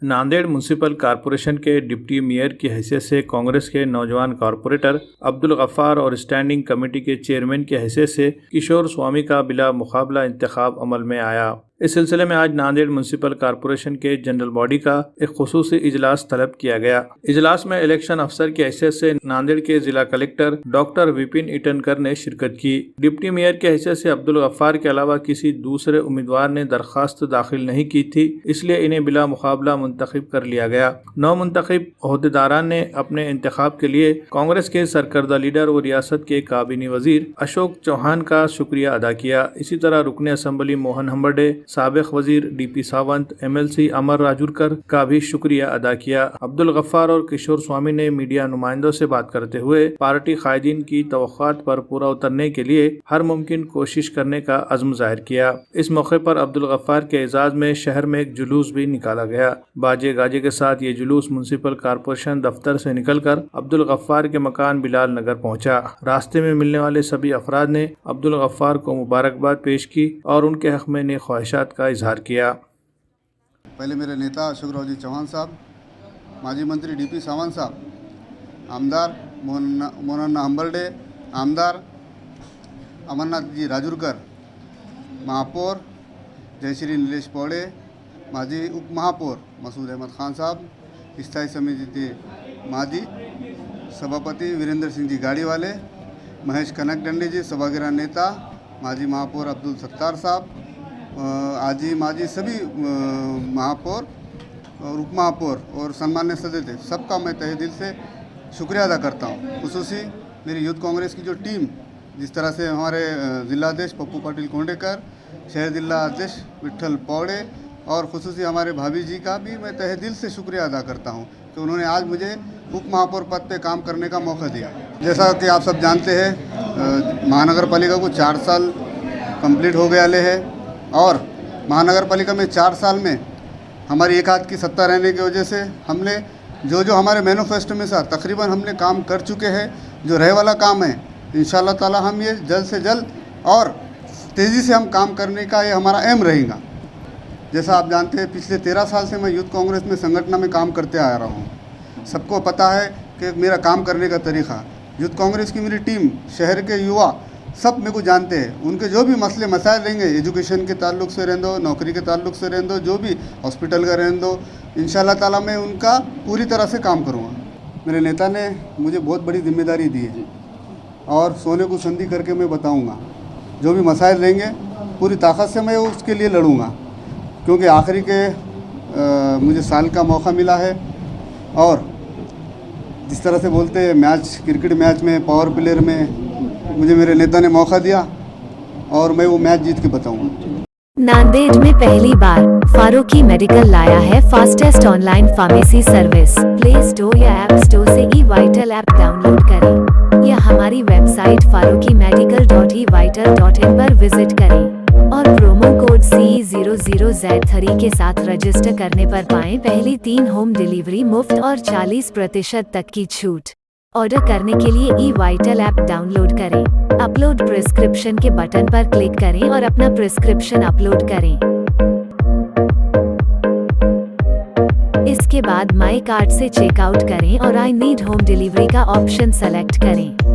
Nanded municipal corporation के deputy mayor की हैसियत से कांग्रेस के नौजवान कॉरपोरेटर अब्दुल गफ्फार और स्टैंडिंग कमेटी के चेयरमैन की हैसियत से किशोर स्वामी का बिला मुकाबला इंतखाब अमल में आया। इस सिलसिले में आज नांदेड़ म्यूनिसिपल कॉरपोरेशन के जनरल बॉडी का एक खुसूसी इजलास तलब किया गया। इजलास में इलेक्शन अफसर की हैसियत से नांदेड़ के जिला कलेक्टर डॉक्टर विपिन ईटनकर ने शिरकत की। डिप्टी मेयर की हैसियत से अब्दुल गफ्फार के अलावा किसी दूसरे उम्मीदवार ने दरखास्त दाखिल नहीं की थी, इसलिए इन्हें बिला मुकाबला मुंतखब कर लिया गया। 9 मुंतखब ओहदेदारान ने अपने इंतखाब के लिए कांग्रेस के सरकर्दा लीडर और रियासत के काबीनी वजीर अशोक चौहान का शुक्रिया अदा किया। इसी तरह रुकने असम्बली मोहन हम्बर्डे, साबिक वजीर डीपी सावंत, MLC अमर राजूरकर का भी शुक्रिया अदा किया। अब्दुल गफ्फार और किशोर स्वामी ने मीडिया नुमाइंदों से बात करते हुए पार्टी कायदीन की तवक्कुआत पर पूरा उतरने के लिए हर मुमकिन कोशिश करने का अज़्म जाहिर किया। इस मौके पर अब्दुल गफ्फार के एजाज में शहर में एक जुलूस भी निकाला गया। बाजे गाजे के साथ ये जुलूस म्यूनिसिपल कॉरपोरेशन दफ्तर से निकलकर अब्दुल गफ्फार के मकान बिलाल नगर पहुंचा। रास्ते में मिलने वाले सभी अफराद ने अब्दुल गफ्फार को मुबारकबाद पेश की और उनके हक में नेक ख्वाहिशात का इजहार किया। पहले मेरे नेता अशोक चौहान साहब, माजी मंत्री DP सावंत साहब, आमदार मोहन हम्बर्डे, आमदार अमरनाथ जी राजूरकर, महापौर जयश्री नीलेश पौड़े, माजी उप महापौर मसूद अहमद खान साहब, स्थायी समिति के माजी सभापति वीरेंद्र सिंह जी गाड़ी वाले, महेश कनक डंडी जी सभागृह नेता, माजी महापौर अब्दुल सत्तार साहब, आजी माजी सभी महापौर और उप महापौर और सम्मान्य सदस्य, सबका मैं तहे दिल से शुक्रिया अदा करता हूँ। खुसूसी मेरी यूथ कांग्रेस की जो टीम, जिस तरह से हमारे जिलाध्यक्ष पप्पू पाटिल कोंडेकर, शहर जिला अध्यक्ष विट्ठल पौड़े और खुसूसी हमारे भाभी जी का भी मैं तहे दिल से शुक्रिया अदा करता हूँ कि उन्होंने आज मुझे उप महापौर पद पे काम करने का मौका दिया। जैसा कि आप सब जानते हैं, महानगर पालिका को 4 साल कंप्लीट हो गए हैं और महानगर पालिका में 4 साल में हमारी एक हाथ की सत्ता रहने की वजह से हमने जो हमारे मैनिफेस्टो में से तकरीबन हमने काम कर चुके हैं। जो रहे वाला काम है इंशाल्लाह ताला हम ये जल्द से जल्द और तेज़ी से हम काम करने का ये हमारा एम रहेगा। जैसा आप जानते हैं, पिछले 13 साल से मैं यूथ कांग्रेस में संगठन में काम करते आ रहा हूँ। सबको पता है कि मेरा काम करने का तरीक़ा, यूथ कांग्रेस की मेरी टीम, शहर के युवा सब मेरे को जानते हैं। उनके जो भी मसले मसाइल रहेंगे, एजुकेशन के ताल्लुक से रहने दो, नौकरी के ताल्लुक से रहने दो, जो भी हॉस्पिटल का रहने दो, इंशाल्लाह ताला मैं उनका पूरी तरह से काम करूँगा। मेरे नेता ने मुझे बहुत बड़ी जिम्मेदारी दी है और सोने को संधि करके मैं बताऊँगा, जो भी मसाइल रहेंगे पूरी ताकत से मैं उसके लिए लड़ूँगा, क्योंकि आखिरी के मुझे साल का मौका मिला है और जिस तरह से बोलते हैं मैच, क्रिकेट मैच में पावर प्लेयर में मुझे मेरे नेता ने मौका दिया और मैं वो मैच जीत के बताऊंगा। नांदेड़ में पहली बार फारूकी मेडिकल लाया है fastest online pharmacy service. Play store या ऐप स्टोर से eVital ऐप डाउनलोड करें या हमारी वेबसाइट farooqimedical.evital.in पर विजिट करें और प्रोमो कोड CE00Z3 के साथ रजिस्टर करने पर पाएं पहली 3 होम डिलीवरी मुफ्त और 40% तक की छूट। ऑर्डर करने के लिए eVital ऐप डाउनलोड करें, अपलोड प्रिस्क्रिप्शन के बटन पर क्लिक करें और अपना प्रिस्क्रिप्शन अपलोड करें। इसके बाद माई कार्ड से चेकआउट करें और आई नीड होम डिलीवरी का ऑप्शन सेलेक्ट करें।